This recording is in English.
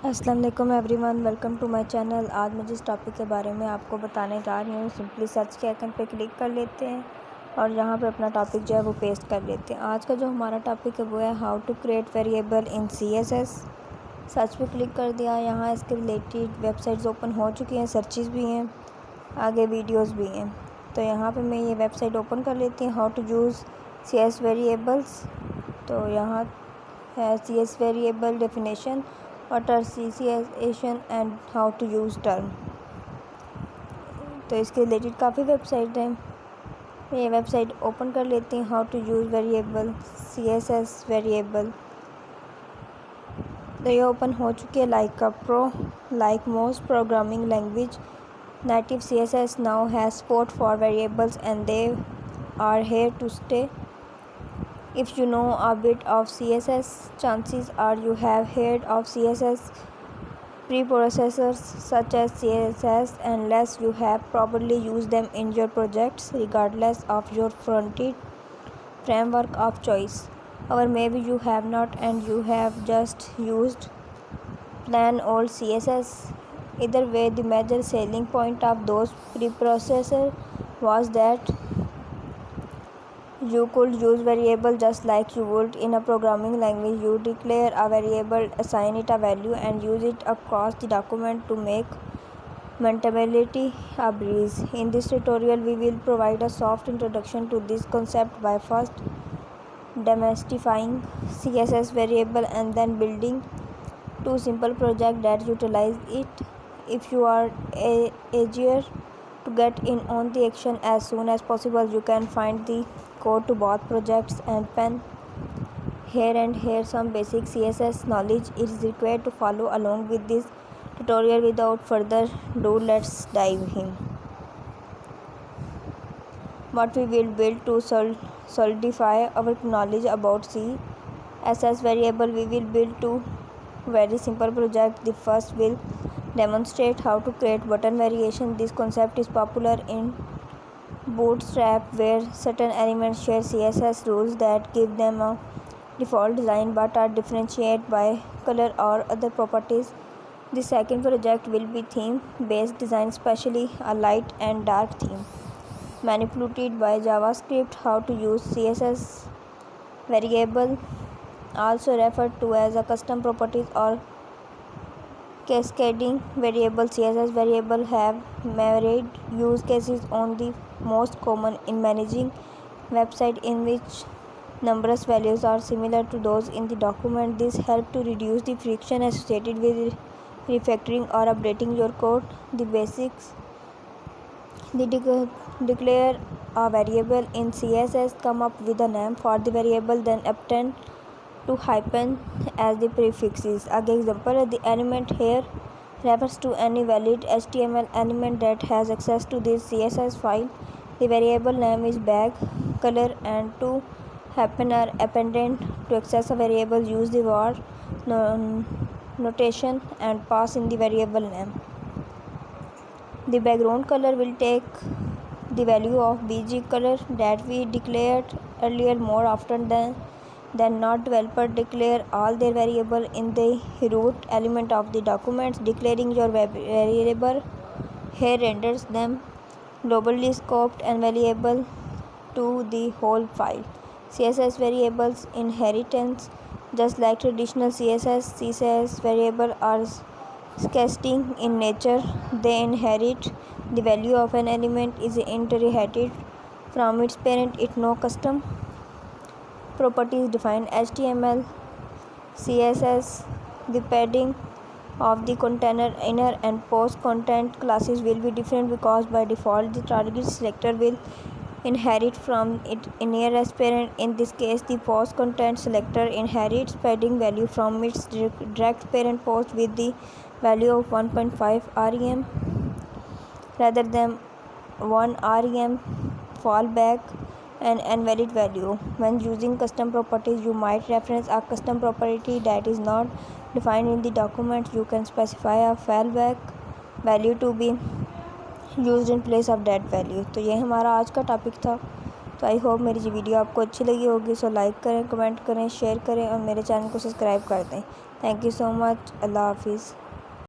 अस्सलाम वालेकुम everyone, welcome to my channel. आज मैं जिस टॉपिक के बारे में आपको बताने जा रही हूँ, सिंपली सर्च के आइकन पे क्लिक कर लेते हैं और यहाँ पे अपना टॉपिक जो है वो पेस्ट कर लेते हैं। आज का जो हमारा टॉपिक है वो है how to create variable in CSS। Search पे क्लिक कर दिया, यहाँ इसके रिलेटेड वेबसाइट्स ओपन हो चुकी हैं, सर्चेस भी हैं, आगे वीडियोज़ भी हैं। तो यहाँ पर मैं ये वेबसाइट ओपन कर लेती हूँ, how to use CS variables. तो यहाँ है CS variable definition, what are CCSation and how to use term। तो इसके रिलेटेड काफ़ी वेबसाइट हैं, मैं ये वेबसाइट ओपन कर लेती हूँ, how to use variable CSS variable. तो ये ओपन हो चुकी है। Like most programming language, native CSS now has support for variables and they are here to stay। If you know a bit of CSS, chances are you have heard of CSS preprocessors such as CSS, unless you have probably used them in your projects, regardless of your front-end framework of choice. Or maybe you have not and you have just used plain old CSS. Either way, the major selling point of those preprocessors was that you could use variable just like you would in a programming language. You declare a variable, assign it a value, and use it across the document to make maintainability a breeze. In this tutorial, we will provide a soft introduction to this concept by first demystifying CSS variable and then building two simple projects that utilize it. If you are eager to get in on the action as soon as possible, you can find the code to both projects and pen here and here. Some basic CSS knowledge is required to follow along with this tutorial. Without further ado, let's dive in. What we will build to solidify our knowledge about CSS variable, we will build two very simple projects. The first will demonstrate how to create button variation. This concept is popular in Bootstrap, where certain elements share CSS rules that give them a default design but are differentiated by color or other properties. The second project will be theme-based design, especially a light and dark theme manipulated by JavaScript. How to use CSS variable, also referred to as a custom properties or cascading variable. CSS variable have myriad use cases. On the most common in managing website in which numerous values are similar to those in the document. This helps to reduce the friction associated with refactoring or updating your code. The basics: the declare a variable in CSS, come up with a name for the variable, then append to hyphen as the prefixes. Example: the element here refers to any valid HTML element that has access to this CSS file. The variable name is bag color, and to hyphen or append to access a variable, use the var notation and pass in the variable name. The background color will take the value of BG color that we declared earlier. More often than not, developers declare all their variable in the root element of the documents. Declaring your variable here renders them globally scoped and valuable to the whole file. CSS variables inheritance: just like traditional CSS variables are casting in nature. They inherit the value of an element is inherited from its parent. It no custom properties define HTML, CSS. The padding of the container inner and post content classes will be different because by default the target selector will inherit from its nearest parent. In this case, the post content selector inherits padding value from its direct parent post with the value of 1.5 rem rather than 1 rem. Fallback an invalid value. When using custom properties, you might reference a custom property that is not defined in the document. You can specify a fallback value to be used in place of that value. तो ये हमारा आज का topic था। तो I hope मेरी video आपको अच्छी लगी होगी। सो लाइक करें, कमेंट करें, शेयर करें और मेरे चैनल को सब्सक्राइब कर दें। Thank you so much. Allah Hafiz.